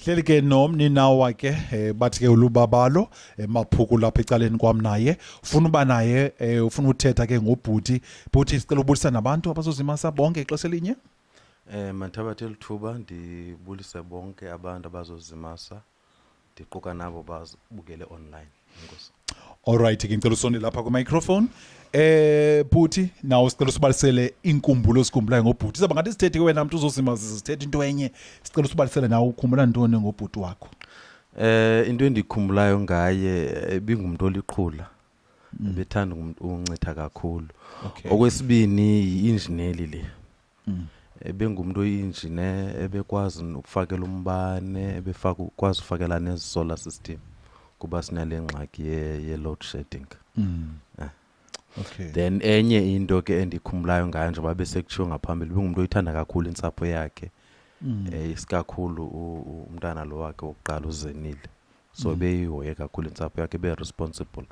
Hleli ke nomninawa ke bathi ke ulubabalo maphuku lapha ecaleni kwami naye ufuna uba naye ufuna uthetha ke ngobhuti bhuti sicela ubulisa nabantu abazozimasa bonke ixesha elinye. Mathabathe lithuba ndibulise bonke abantu abazozimasa ndiquka nabo bazibukele online. Inkosi. Alright ke ngicela usonde lapha ku microphone. Bhuti nawo sicela usibalisele inkumbulo osikhumbulayo ngobhuti. Sizaba ngathi sithethe wena umuntu uzozimasa sithethe into enye. Sicela usibalisele nawe ukhumbula ntoni ngobhuti wakho. Into endikhumbulayo ngaye ibingumuntu oliqhula. Bethanda uncitha kakhulu. Okwesibini i-engineer le. Bengumuntu oyi-engineer ebekwazi ukufakela umbane ebekwazi ufakela ne-solar system kuba sinale ngxaki ye-load shedding. Okay. Then enye into ke endikhumbulayo ngayo njengoba besekutshiwo ngaphambili bengumuntu oyithanda kakhulu intsapho yakhe. Isikakhulu umntana lo wakhe wokuqala uZenile. So beyihoye kakhulu intsapho yakhe be-responsible.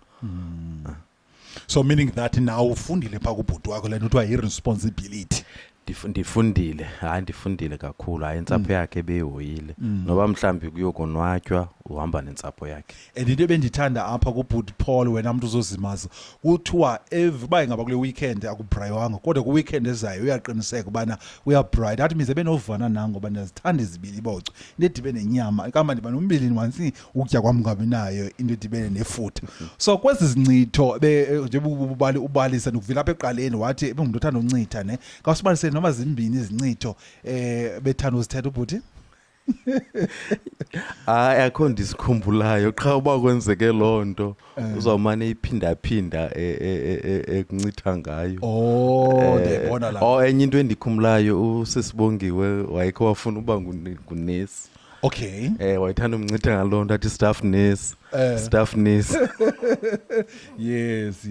So meaning that now ufundile pha kubhuti wakho lento kuthiwa yi-responsibility. Ndifundile kakhulu hayi intsapho yakhe beyihoyile noba mhlambi kuyokonwatywa uhamba nentsapho yakhe. And into ebendithanda apha kubhuti Paul wena umuntu uzozimasa kuthiwa every ingaba kule weekend akubrayewanga kodwa ku weekend ezayo uyaqiniseka ubana uyabride that means ebenovana nango bana zithanda izibili boco into edibene nenyama kama ndiba nombilini wansi ukutya kwami ngabe nayo into edibene nefutha. So kwezi zincitho nje ubalisa nokuvila apha eqaleni wathi bengumuntu othanda uncitha ne kawusibalise noma zimbini izincitho bethanda uzithetha ubhuti. Akho ndisikhumbulayo qha uba kwenzeke lonto uzawumane iphinda ekuncitha ngayo. Ndiyabona la. Enye into endikhumulayo usisibongiwe wayekho wafuna uba ngunesi. Okay. Wayithanda umncitha ngalonto athi staff nurse. Yes,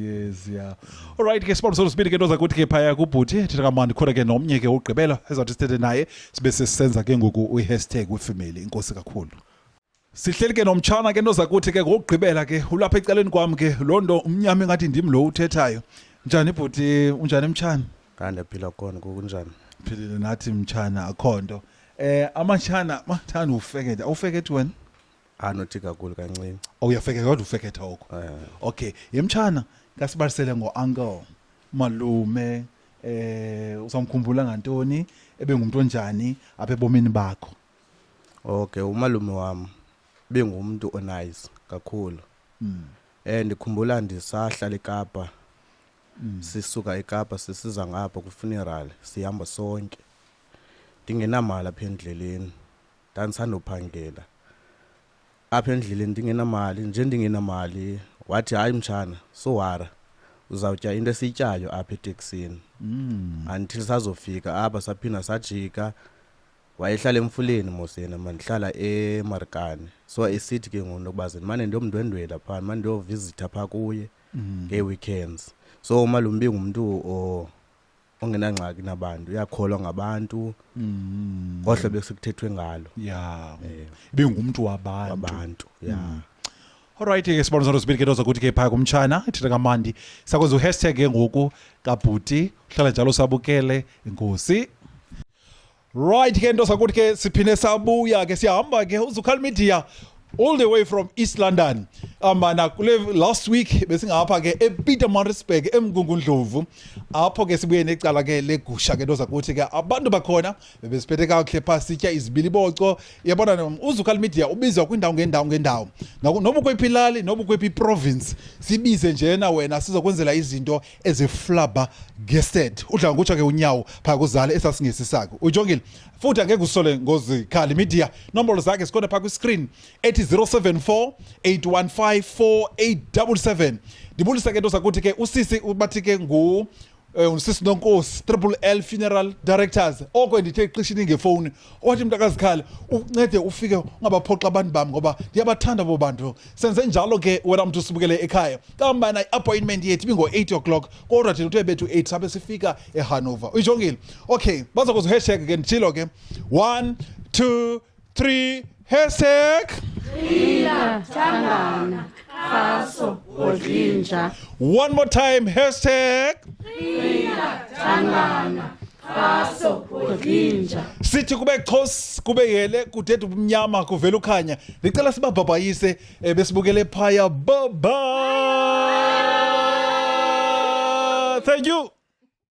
yeah. Alright ke sponsor speed ke ndoza kuthi ke phaya kubhuti thithi kamandi khona ke nomnye ke ugqibela ezathi sithethe naye sibe sisenza ke ngoku #, wefamily inkosi kakhulu. Sihleli ke nomtshana ke ndoza kuthi ke ngokugqibela ke ulapha ecaleni kwami ke londo umnyama ngathi ndim lo uthethayo. Njani bhuti unjani mtshana? Kandiphila khona kunjani? Philile nathi mtshana akhonto. Amashana mathanda ufeketha. Awufeketha wena? Anothi kakhulu kancane. Uyafeketha kodwa ufeketha okho. Okay, yemtshana kasibalisele ngo-uncle malume usamkhumbula ngantoni ebengumuntu onjani apha ebomini bakho. Okay, umalume wami bengumuntu onice kakhulu. Ndikhumbula ndisahlala eKapa. Sisuka eKapa sisiza ngapha ku funeral sihamba sonke. Ndingenamali apha endleleni. Ndandisanda uphangela. Apha endleleni ndingenamali wathi hayi mtshana sowara uzawutya into esityayo apha eteksini. Until sazofika apha saphinda sajika wayehlala emfuleni mosena mandihlala eMarikane. So esithi ke ngoku nokuba manje ndiyomndwendwela pha manje ndiyovisitha pha kuye ngeweekends. So umalume bengumuntu ongenangxaki nabantu uyakholwa ngabantu kodwa besekuthethwe ngalo. Yeah. Bengumuntu wabantu. Yeah. Alright ke sponsor speed ke ndoza kuthi ke phaya kumtshana thithi kamandi sakwenza u# ke ngoku kabhuti uhlala njalo sabukele inkosi. Right ke ndoza kuthi ke siphine sabuya ke siyahamba ke uZukal Media all the way from East London. Mana kule last week besingapha ke ePietermaritzburg eMgungundlovu. Apho ke sibuye necala ke legusha ke ndoza kuthi ke abantu bakhona bebesiphethe kahle pha sitya izibili boco. Yabona uZukal Media ubizwa kwindawo ngendawo. Noma kwephilali noma kwephi province sibize njena wena sizokwenzela izinto eziflabber gested. Udla ngokutsha ke unyawo pha kuzala esasingesisakho. Ujongile futhi angeke usole ngoZukal Media. Nombolo zakhe sikhona pha ku screen ethi 074 815 4877. Ndibulisa ke ndoza kuthi ke usisi ubathi ke usisi Nonkosi LLL Funeral Directors oko ndithe iqishini ngefoni wathi mntakazikhali uncede ufike ungabaphoxa abantu bami ngoba ndiyabathanda abo bantu. Senze njalo ke wena umuntu usibukele ekhaya kambana appointment yethu bingo-8 kodwa thina uthe bethu 8 sabe sifika eHanover. Uyijongile? Okay, baza kuzo # ke ndithilo ke 1 2 3 Ila Tangana Kaso Odlinja. One more time #. Ila Tangana Faso, Bodinja. Sithi kube xhosi kube yele kudede ubumnyama kuvela ukhanya. Ngicela sibabhabhayise besibukele phaya. Bye bye. Thank you.